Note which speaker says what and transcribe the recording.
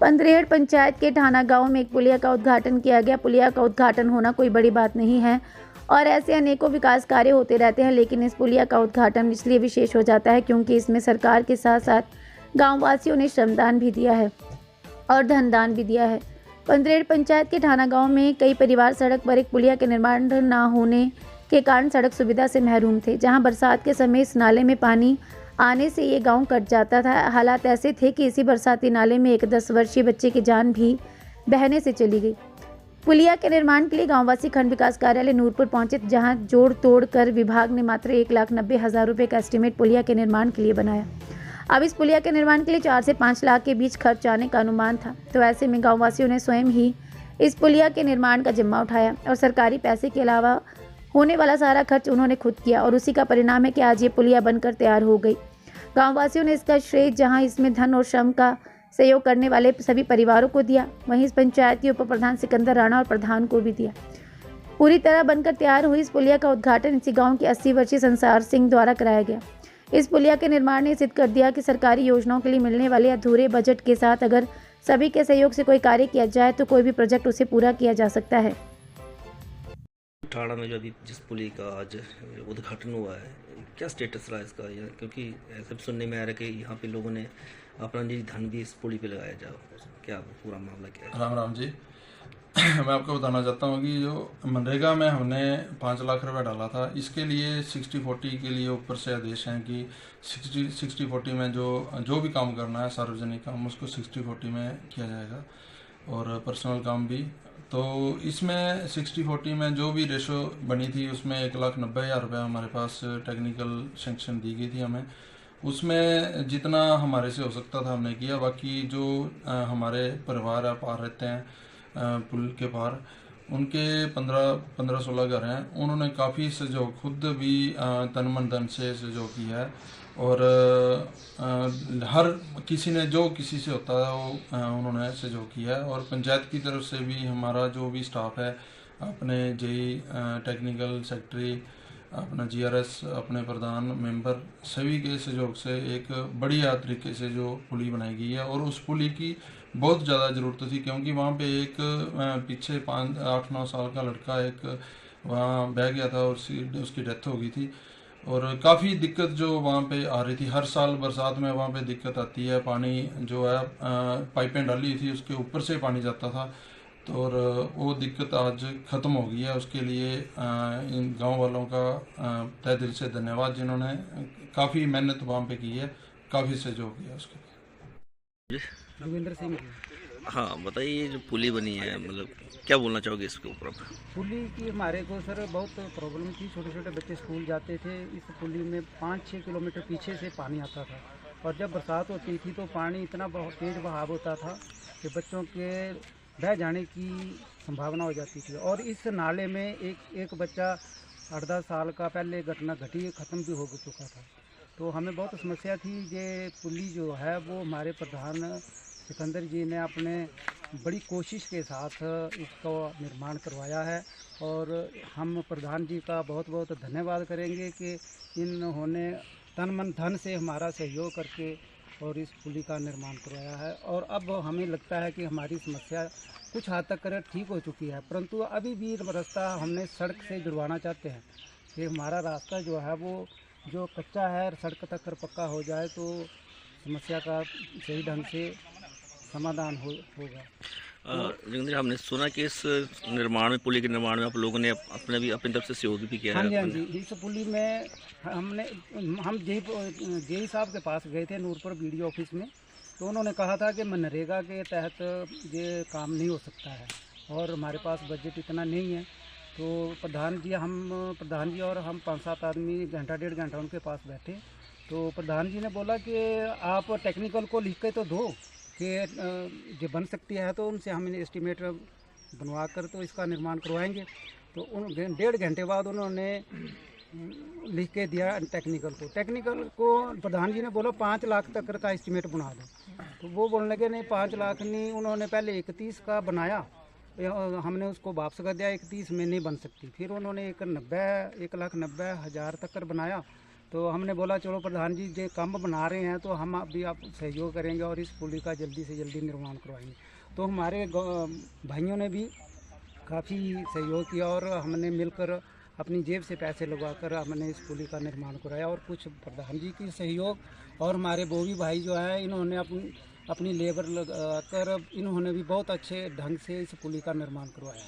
Speaker 1: पंद्रेहड़ पंचायत के ठाना गांव में एक पुलिया का उद्घाटन किया गया। पुलिया का उद्घाटन होना कोई बड़ी बात नहीं है और ऐसे अनेकों विकास कार्य होते रहते हैं, लेकिन इस पुलिया का उद्घाटन इसलिए विशेष हो जाता है क्योंकि इसमें सरकार के साथ साथ गाँव वासियों ने श्रमदान भी दिया है और धनदान भी दिया है। पंद्रेहड़ पंचायत के ठाना गांव में कई परिवार सड़क पर एक पुलिया के निर्माण न होने के कारण सड़क सुविधा से महरूम थे। जहां बरसात के समय इस नाले में पानी आने से ये गांव कट जाता था। हालात ऐसे थे कि इसी बरसाती नाले में एक 10 वर्षीय बच्चे की जान भी बहने से चली गई। पुलिया के निर्माण के लिए गांववासी खंड विकास कार्यालय नूरपुर पहुंचे, जहां जोड़ तोड़ कर विभाग ने मात्र 1,90,000 रुपये का एस्टीमेट पुलिया के निर्माण के लिए बनाया। अब इस पुलिया के निर्माण के लिए 4 से 5 लाख के बीच खर्च आने का अनुमान था। तो ऐसे में गाँववासियों ने स्वयं ही इस पुलिया के निर्माण का जिम्मा उठाया और सरकारी पैसे के अलावा होने वाला सारा खर्च उन्होंने खुद किया और उसी का परिणाम है कि आज ये पुलिया बनकर तैयार हो गई। गांववासियों ने इसका श्रेय जहां इसमें धन और श्रम का सहयोग करने वाले सभी परिवारों को दिया, वहीं इस पंचायत के उप प्रधान सिकंदर राणा और प्रधान को भी दिया। पूरी तरह बनकर तैयार हुई इस पुलिया का उद्घाटन इसी गाँव के 80 वर्षीय संसार सिंह द्वारा कराया गया। इस पुलिया के निर्माण ने सिद्ध कर दिया कि सरकारी योजनाओं के लिए मिलने वाले अधूरे बजट के साथ अगर सभी के सहयोग से कोई कार्य किया जाए तो कोई भी प्रोजेक्ट उसे पूरा किया जा सकता है।
Speaker 2: ठाणा में जो अभी जिस पुली का आज उद्घाटन हुआ है, क्या स्टेटस रहा इसका? क्योंकि ऐसा सुनने में आ रहा है कि यहाँ पे लोगों ने अपना निजी धन भी इस पुली पे लगाया जा, क्या पूरा मामला क्या है?
Speaker 3: राम राम जी। मैं आपको बताना चाहता हूँ कि जो मनरेगा में हमने 5 लाख रुपए डाला था, इसके लिए 60-40 के लिए ऊपर से आदेश हैं कि 60-40 में जो भी काम करना है सार्वजनिक काम, उसको 60-40 में किया जाएगा और पर्सनल काम भी। तो इसमें 60-40 में जो भी रेशो बनी थी उसमें 1,90,000 रुपये हमारे पास टेक्निकल सेंक्शन दी गई थी हमें। उसमें जितना हमारे से हो सकता था हमने किया। बाकी जो हमारे परिवार पार रहते हैं पुल के पार, उनके 15-16 घर हैं, उन्होंने काफ़ी सहयोग खुद भी तन मन धन से सहयोग किया है और हर किसी ने जो किसी से होता है वो उन्होंने सहयोग किया है। और पंचायत की तरफ से भी हमारा जो भी स्टाफ है, अपने जेई, टेक्निकल सेक्रेटरी, अपना जीआरएस, अपने प्रधान, मेंबर, सभी के सहयोग से एक बढ़िया तरीके से जो पुली बनाई गई है। और उस पुली की बहुत ज़्यादा ज़रूरत थी क्योंकि वहाँ पे एक पीछे 8-9 साल का लड़का एक वहाँ बह गया था और उसकी डेथ हो गई थी। और काफ़ी दिक्कत जो वहाँ पे आ रही थी, हर साल बरसात में वहाँ पे दिक्कत आती है। पानी जो है पाइपें डाली थी उसके ऊपर से पानी जाता था, तो और वो दिक्कत आज ख़त्म हो गई है। उसके लिए इन गांव वालों का तहे दिल से धन्यवाद, जिन्होंने काफ़ी मेहनत वहाँ पे की है, काफ़ी सहयोग किया उसके लिए।
Speaker 4: जोगिंदर सिंह।
Speaker 2: हाँ बताइए, ये जो पुली बनी है, मतलब क्या बोलना चाहोगे इसके ऊपर?
Speaker 4: पुली की हमारे को सर बहुत प्रॉब्लम थी। छोटे छोटे बच्चे स्कूल जाते थे, इस पुली में 5-6 किलोमीटर पीछे से पानी आता था और जब बरसात होती थी तो पानी इतना बहुत तेज़ बहाव होता था कि बच्चों के बह जाने की संभावना हो जाती थी। और इस नाले में एक बच्चा 8-10 साल का पहले घटना घटी, ख़त्म भी हो चुका था। तो हमें बहुत समस्या थी। ये पुली जो है वो हमारे प्रधान सिकंदर जी ने अपने बड़ी कोशिश के साथ इसका निर्माण करवाया है और हम प्रधान जी का बहुत बहुत धन्यवाद करेंगे कि इन्होंने तन मन धन से हमारा सहयोग करके और इस पुली का निर्माण करवाया है। और अब हमें लगता है कि हमारी समस्या कुछ हद तक ठीक हो चुकी है, परंतु अभी भी रास्ता हमने सड़क से जुड़वाना चाहते हैं कि हमारा रास्ता जो है वो जो कच्चा है सड़क तक पक्का हो जाए तो समस्या का सही ढंग से समाधान होगा।
Speaker 2: जोगिंदर, हमने सुना कि इस निर्माण में, पुली के निर्माण में आप लोगों ने अपनी तरफ से सहयोग भी किया है।
Speaker 4: हाँ जी, हाँ जी। इस पुली में हम जेई साहब के पास गए थे नूरपुर बीडीओ ऑफिस में, तो उन्होंने कहा था कि मनरेगा के तहत ये काम नहीं हो सकता है और हमारे पास बजट इतना नहीं है। तो प्रधान जी और हम 5-7 आदमी घंटा-1.5 घंटा उनके पास बैठे, तो प्रधान जी ने बोला कि आप टेक्निकल को लिख के तो दो कि जो बन सकती है, तो उनसे हम एस्टीमेट बनवा कर तो इसका निर्माण करवाएंगे। तो 1.5 घंटे बाद उन्होंने लिख के दिया टेक्निकल को प्रधान जी ने बोला 5 लाख तक का एस्टीमेट बना दो। तो वो बोलने लगे नहीं 5 लाख नहीं, उन्होंने पहले 31 का बनाया, हमने उसको वापस कर दिया, 31 में नहीं बन सकती। फिर उन्होंने 1,90,000 तक बनाया, तो हमने बोला चलो प्रधान जी जो काम बना रहे हैं तो हम भी आप सहयोग करेंगे और इस पुली का जल्दी से जल्दी निर्माण करवाएंगे। तो हमारे भाइयों ने भी काफ़ी सहयोग किया और हमने मिलकर अपनी जेब से पैसे लगवाकर हमने इस पुली का निर्माण कराया। और कुछ प्रधान जी की सहयोग और हमारे बोवी भाई जो है इन्होंने अपनी लेबर लगाकर इन्होंने भी बहुत अच्छे ढंग से इस पुली का निर्माण करवाया।